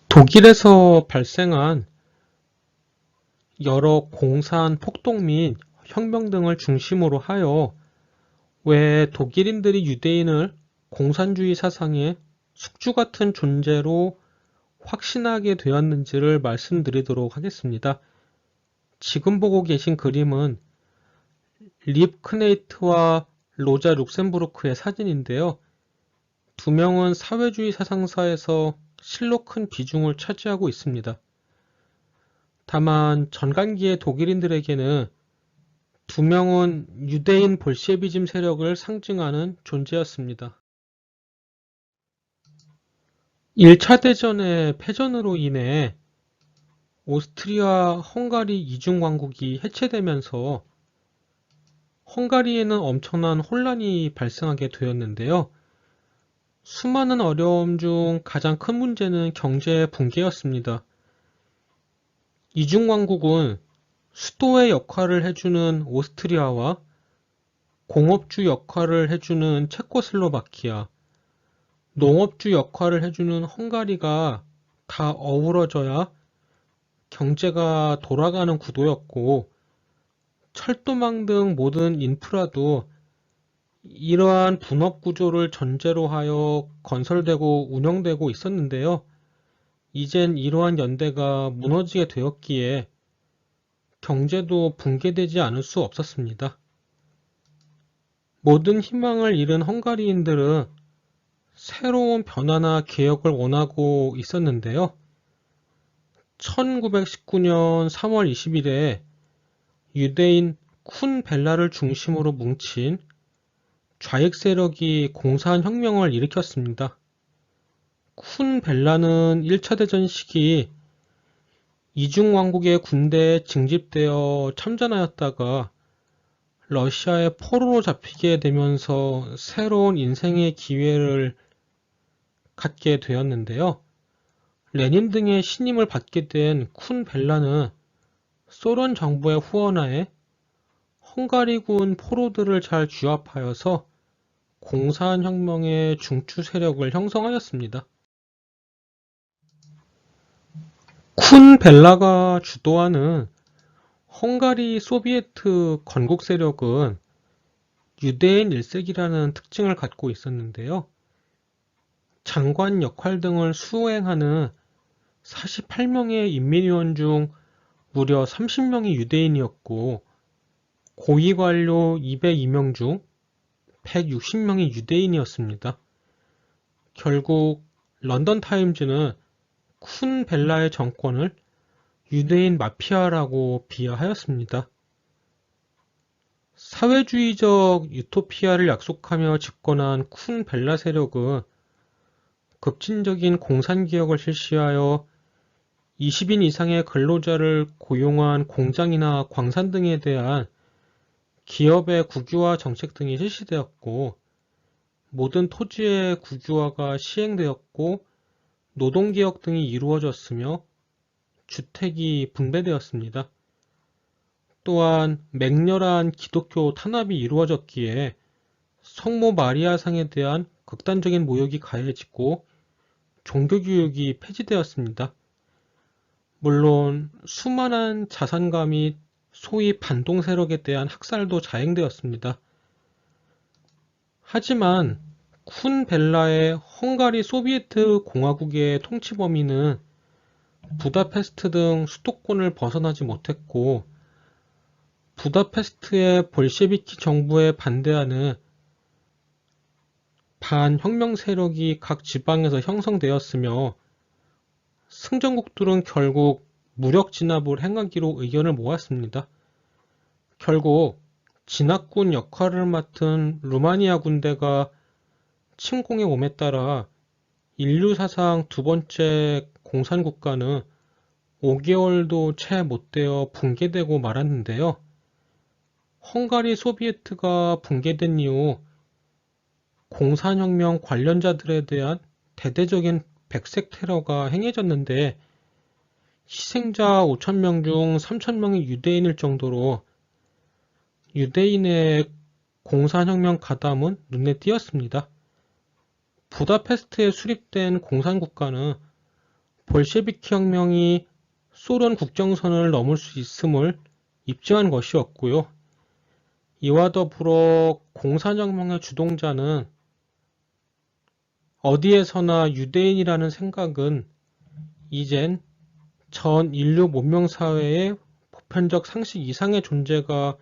독일에서 발생한 여러 공산 폭동 및 혁명 등을 중심으로 하여 왜 독일인들이 유대인을 공산주의 사상의 숙주 같은 존재로 확신하게 되었는지를 말씀드리도록 하겠습니다. 지금 보고 계신 그림은 립 크네이트와 로자 룩셈부르크의 사진인데요. 두 명은 사회주의 사상사에서 실로 큰 비중을 차지하고 있습니다. 다만 전간기의 독일인들에게는 두 명은 유대인 볼셰비즘 세력을 상징하는 존재였습니다. 1차 대전의 패전으로 인해 오스트리아 헝가리 이중왕국이 해체되면서 헝가리에는 엄청난 혼란이 발생하게 되었는데요. 수많은 어려움 중 가장 큰 문제는 경제 붕괴였습니다. 이중왕국은 수도의 역할을 해주는 오스트리아와 공업주 역할을 해주는 체코슬로바키아, 농업주 역할을 해주는 헝가리가 다 어우러져야 경제가 돌아가는 구도였고, 철도망 등 모든 인프라도 이러한 분업 구조를 전제로 하여 건설되고 운영되고 있었는데요. 이젠 이러한 연대가 무너지게 되었기에 경제도 붕괴되지 않을 수 없었습니다. 모든 희망을 잃은 헝가리인들은 새로운 변화나 개혁을 원하고 있었는데요. 1919년 3월 20일에 유대인 쿤 벨라를 중심으로 뭉친 좌익 세력이 공산혁명을 일으켰습니다. 쿤 벨라는 1차 대전 시기 이중왕국의 군대에 징집되어 참전하였다가 러시아의 포로로 잡히게 되면서 새로운 인생의 기회를 갖게 되었는데요. 레닌 등의 신임을 받게 된 쿤 벨라는 소련 정부의 후원하에 헝가리군 포로들을 잘 규합하여서 공산혁명의 중추 세력을 형성하였습니다. 쿤 벨라가 주도하는 헝가리 소비에트 건국 세력은 유대인 일색이라는 특징을 갖고 있었는데요. 장관 역할 등을 수행하는 48명의 인민위원 중 무려 30명이 유대인이었고 고위 관료 202명 중 160명이 유대인이었습니다. 결국 런던 타임즈는 쿤 벨라의 정권을 유대인 마피아라고 비하하였습니다. 사회주의적 유토피아를 약속하며 집권한 쿤 벨라 세력은 급진적인 공산개혁을 실시하여 20인 이상의 근로자를 고용한 공장이나 광산 등에 대한 기업의 국유화 정책 등이 실시되었고 모든 토지의 국유화가 시행되었고 노동개혁 등이 이루어졌으며 주택이 분배되었습니다. 또한 맹렬한 기독교 탄압이 이루어졌기에 성모 마리아상에 대한 극단적인 모욕이 가해지고 종교교육이 폐지되었습니다. 물론 수많은 자산가 및 소위 반동 세력에 대한 학살도 자행되었습니다. 하지만 쿤 벨라의 헝가리 소비에트 공화국의 통치 범위는 부다페스트 등 수도권을 벗어나지 못했고 부다페스트의 볼셰비키 정부에 반대하는 반혁명 세력이 각 지방에서 형성되었으며 승전국들은 결국 무력 진압을 행하기로 의견을 모았습니다. 결국 진압군 역할을 맡은 루마니아 군대가 침공해 옴에 따라 인류 사상 두 번째 공산국가는 5개월도 채 못 되어 붕괴되고 말았는데요. 헝가리 소비에트가 붕괴된 이후 공산혁명 관련자들에 대한 대대적인 백색 테러가 행해졌는데 희생자 5,000명 중 3,000명이 유대인일 정도로 유대인의 공산혁명 가담은 눈에 띄었습니다. 부다페스트에 수립된 공산국가는 볼셰비키 혁명이 소련 국경선을 넘을 수 있음을 입증한 것이었고요. 이와 더불어 공산혁명의 주동자는 어디에서나 유대인이라는 생각은 이젠 전 인류 문명사회의 보편적 상식 이상의 존재가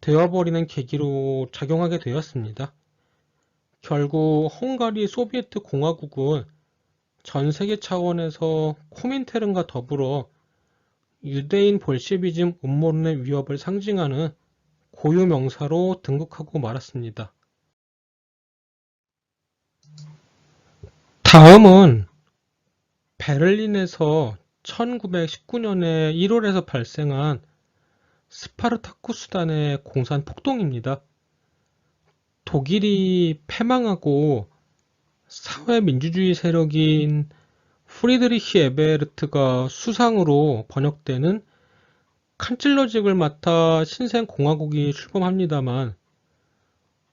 되어버리는 계기로 작용하게 되었습니다. 결국 헝가리 소비에트 공화국은 전 세계 차원에서 코민테른과 더불어 유대인 볼셰비즘 음모론의 위협을 상징하는 고유 명사로 등극하고 말았습니다. 다음은 베를린에서 1919년에 1월에서 발생한 스파르타쿠스단의 공산 폭동입니다. 독일이 패망하고 사회민주주의 세력인 프리드리히 에베르트가 수상으로 번역되는 칸찔러직을 맡아 신생공화국이 출범합니다만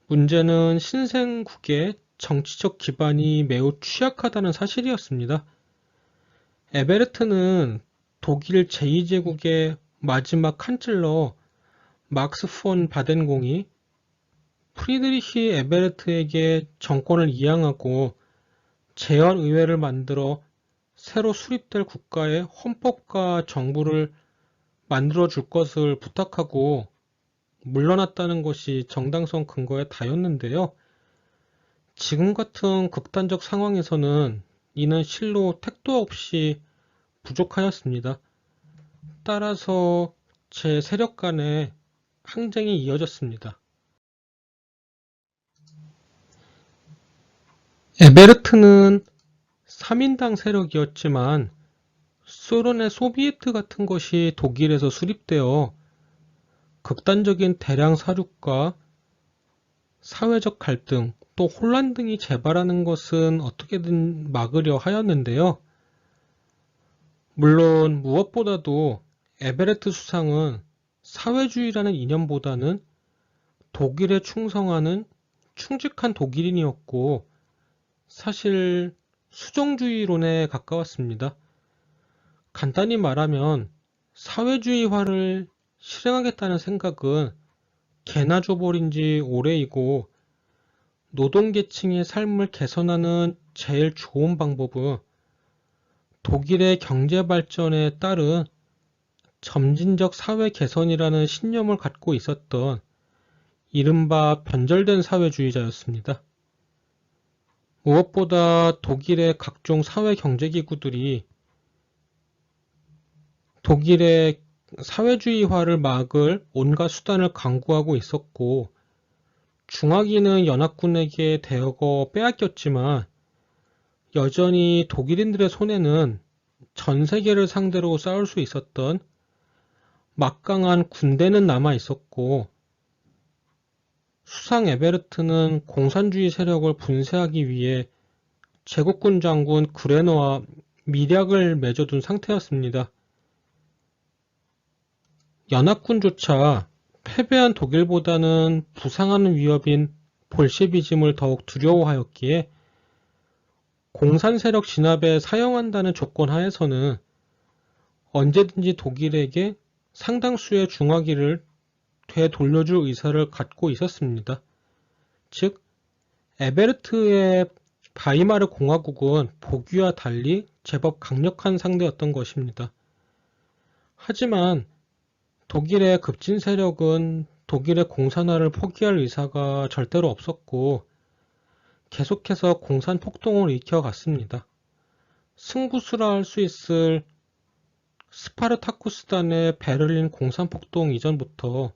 문제는 신생국의 정치적 기반이 매우 취약하다는 사실이었습니다. 에베르트는 독일 제2제국의 마지막 칸찔러 막스 폰 바덴공이 프리드리히 에베르트에게 정권을 이양하고 제헌의회를 만들어 새로 수립될 국가의 헌법과 정부를 만들어줄 것을 부탁하고 물러났다는 것이 정당성 근거에 다였는데요. 지금 같은 극단적 상황에서는 이는 실로 택도 없이 부족하였습니다. 따라서 제 세력 간의 항쟁이 이어졌습니다. 에베르트는 3인당 세력이었지만 소련의 소비에트 같은 것이 독일에서 수립되어 극단적인 대량 사륙과 사회적 갈등, 또 혼란 등이 재발하는 것은 어떻게든 막으려 하였는데요. 물론 무엇보다도 에베레트 수상은 사회주의라는 이념보다는 독일에 충성하는 충직한 독일인이었고 사실 수정주의론에 가까웠습니다. 간단히 말하면 사회주의화를 실행하겠다는 생각은 개나 줘버린 지 오래이고 노동계층의 삶을 개선하는 제일 좋은 방법은 독일의 경제발전에 따른 점진적 사회 개선이라는 신념을 갖고 있었던 이른바 변절된 사회주의자였습니다. 무엇보다 독일의 각종 사회 경제기구들이 독일의 사회주의화를 막을 온갖 수단을 강구하고 있었고 중화기는 연합군에게 대거 빼앗겼지만 여전히 독일인들의 손에는 전 세계를 상대로 싸울 수 있었던 막강한 군대는 남아 있었고 수상 에베르트는 공산주의 세력을 분쇄하기 위해 제국군 장군 그레너와 밀약을 맺어둔 상태였습니다. 연합군조차 패배한 독일보다는 부상하는 위협인 볼셰비즘을 더욱 두려워하였기에 공산 세력 진압에 사용한다는 조건 하에서는 언제든지 독일에게 상당수의 중화기를 되돌려줄 의사를 갖고 있었습니다. 즉, 에베르트의 바이마르 공화국은 보기와 달리 제법 강력한 상대였던 것입니다. 하지만 독일의 급진 세력은 독일의 공산화를 포기할 의사가 절대로 없었고 계속해서 공산 폭동을 일으켜갔습니다. 승부수라 할 수 있을 스파르타쿠스단의 베를린 공산 폭동 이전부터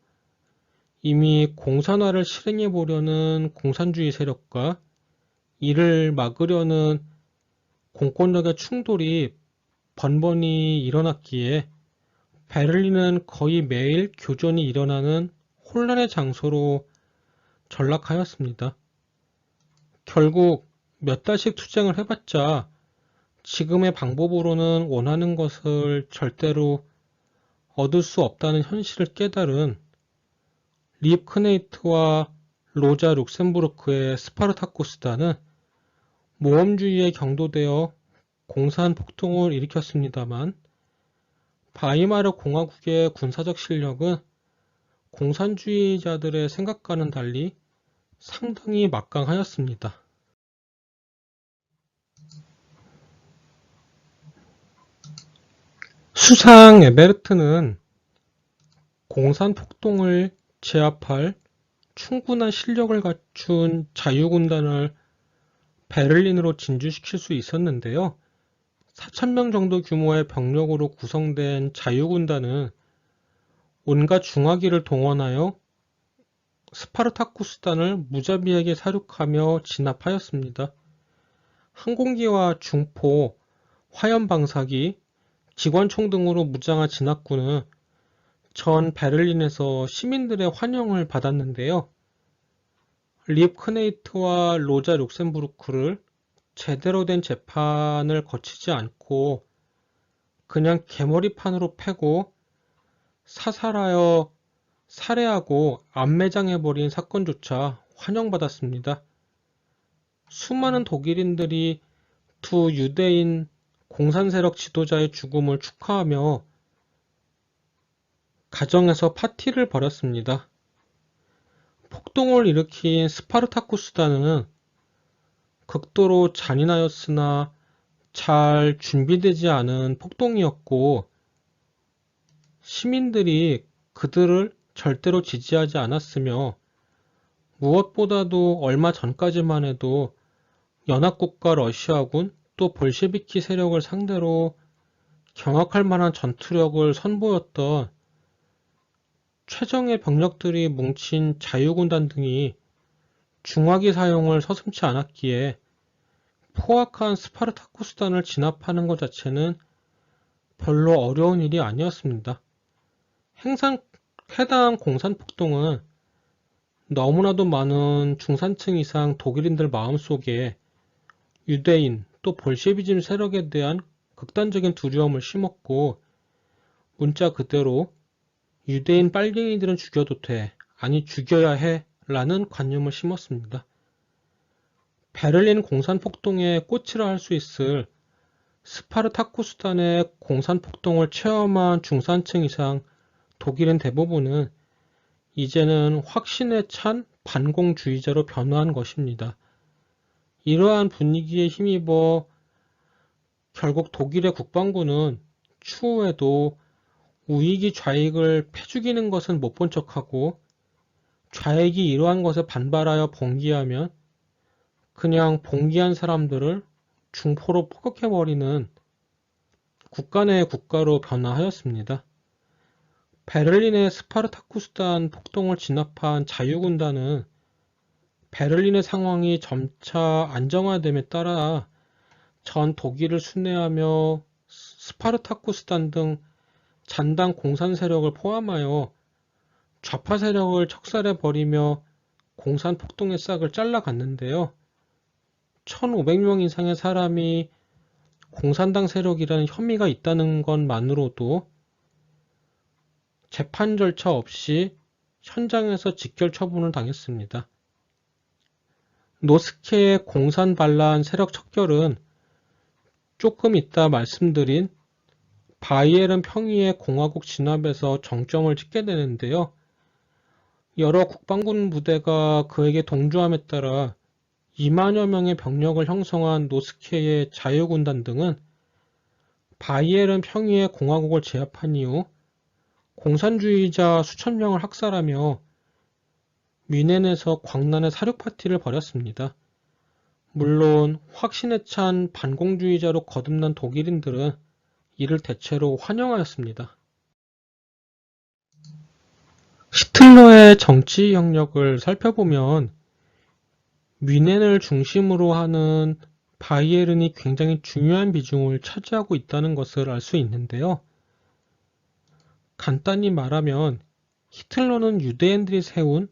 이미 공산화를 실행해 보려는 공산주의 세력과 이를 막으려는 공권력의 충돌이 번번이 일어났기에 베를린은 거의 매일 교전이 일어나는 혼란의 장소로 전락하였습니다. 결국 몇 달씩 투쟁을 해봤자 지금의 방법으로는 원하는 것을 절대로 얻을 수 없다는 현실을 깨달은 리브크네이트와 로자 룩셈부르크의 스파르타쿠스단은 모험주의에 경도되어 공산폭동을 일으켰습니다만 바이마르 공화국의 군사적 실력은 공산주의자들의 생각과는 달리 상당히 막강하였습니다. 수상 에베르트는 공산폭동을 제압할 충분한 실력을 갖춘 자유군단을 베를린으로 진주시킬 수 있었는데요. 4,000명 정도 규모의 병력으로 구성된 자유군단은 온갖 중화기를 동원하여 스파르타쿠스단을 무자비하게 사륙하며 진압하였습니다. 항공기와 중포, 화염방사기, 기관총 등으로 무장한 진압군은 전 베를린에서 시민들의 환영을 받았는데요. 리브크네이트와 로자 룩셈부르크를 제대로 된 재판을 거치지 않고 그냥 개머리판으로 패고 사살하여 살해하고 암매장해버린 사건조차 환영받았습니다. 수많은 독일인들이 두 유대인 공산세력 지도자의 죽음을 축하하며 가정에서 파티를 벌였습니다. 폭동을 일으킨 스파르타쿠스단은 극도로 잔인하였으나 잘 준비되지 않은 폭동이었고 시민들이 그들을 절대로 지지하지 않았으며 무엇보다도 얼마 전까지만 해도 연합국가 러시아군 또 볼셰비키 세력을 상대로 경악할 만한 전투력을 선보였던 최정예 병력들이 뭉친 자유군단 등이 중화기 사용을 서슴지 않았기에 포악한 스파르타쿠스단을 진압하는 것 자체는 별로 어려운 일이 아니었습니다. 해당 공산폭동은 너무나도 많은 중산층 이상 독일인들 마음속에 유대인 또 볼셰비즘 세력에 대한 극단적인 두려움을 심었고 문자 그대로 유대인 빨갱이들은 죽여도 돼, 아니 죽여야 해 라는 관념을 심었습니다. 베를린 공산폭동의 꽃이라 할 수 있을 스파르타쿠스단의 공산폭동을 체험한 중산층 이상 독일인 대부분은 이제는 확신에 찬 반공주의자로 변화한 것입니다. 이러한 분위기에 힘입어 결국 독일의 국방부는 추후에도 우익이 좌익을 패죽이는 것은 못 본 척하고 좌익이 이러한 것에 반발하여 봉기하면 그냥 봉기한 사람들을 중포로 포격해버리는 국가 내의 국가로 변화하였습니다. 베를린의 스파르타쿠스단 폭동을 진압한 자유군단은 베를린의 상황이 점차 안정화됨에 따라 전 독일을 순회하며 스파르타쿠스단 등 잔당 공산 세력을 포함하여 좌파 세력을 척살해버리며 공산 폭동의 싹을 잘라갔는데요. 1,500명 이상의 사람이 공산당 세력이라는 혐의가 있다는 것만으로도 재판 절차 없이 현장에서 직결 처분을 당했습니다. 노스케의 공산 반란 세력 척결은 조금 이따 말씀드린 바이에른 평의의 공화국 진압에서 정점을 찍게 되는데요. 여러 국방군 부대가 그에게 동조함에 따라 2만여 명의 병력을 형성한 노스케의 자유군단 등은 바이에른 평의의 공화국을 제압한 이후 공산주의자 수천 명을 학살하며 뮌헨에서 광란의 사륙 파티를 벌였습니다. 물론 확신에 찬 반공주의자로 거듭난 독일인들은 이를 대체로 환영하였습니다. 히틀러의 정치 영역을 살펴보면 뮌헨을 중심으로 하는 바이에른이 굉장히 중요한 비중을 차지하고 있다는 것을 알 수 있는데요. 간단히 말하면 히틀러는 유대인들이 세운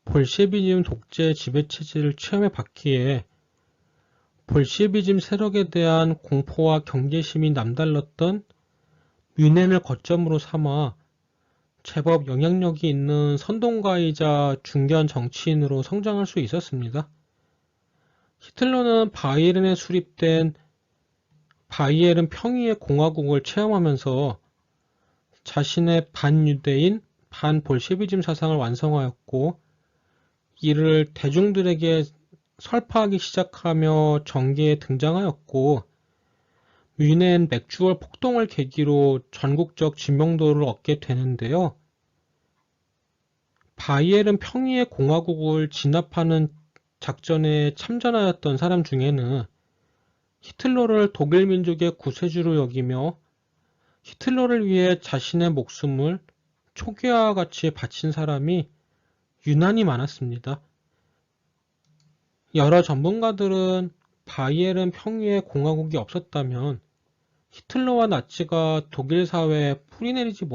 볼셰비즘 독재 지배체제를 체험해 봤기에 볼셰비즘 세력에 대한 공포와 경계심이 남달랐던 뮌헨을 거점으로 삼아 제법 영향력이 있는 선동가이자 중견 정치인으로 성장할 수 있었습니다. 히틀러는 바이에른에 수립된 바이엘은 평의의 공화국을 체험하면서 자신의 반유대인, 반볼셰비즘 사상을 완성하였고 이를 대중들에게 설파하기 시작하며 정계에 등장하였고 뮌헨 맥주얼 폭동을 계기로 전국적知명도를 얻게 되는데요. 바이엘은 평의의 공화국을 진압하는 작전에 참전하였던 사람 중에는 히틀러를 독일 민족의 구세주로 여기며 히틀러를 위해 자신의 목숨을 초기화와 같이 바친 사람이 유난히 많았습니다. 여러 전문가들은 바이엘은 평의의 공화국이 없었다면 히틀러와 나치가 독일 사회에 뿌리내리지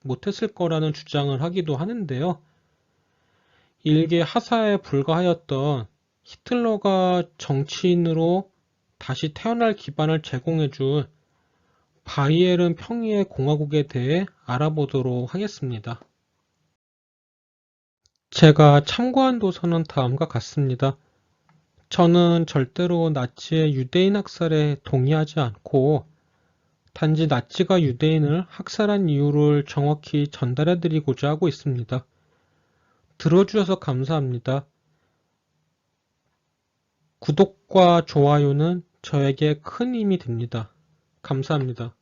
못했을 거라는 주장을 하기도 하는데요. 일개 하사에 불과하였던 히틀러가 정치인으로 다시 태어날 기반을 제공해준 바이엘은 평의의 공화국에 대해 알아보도록 하겠습니다. 제가 참고한 도서는 다음과 같습니다. 저는 절대로 나치의 유대인 학살에 동의하지 않고 단지 나치가 유대인을 학살한 이유를 정확히 전달해드리고자 하고 있습니다. 들어주셔서 감사합니다. 구독과 좋아요는 저에게 큰 힘이 됩니다. 감사합니다.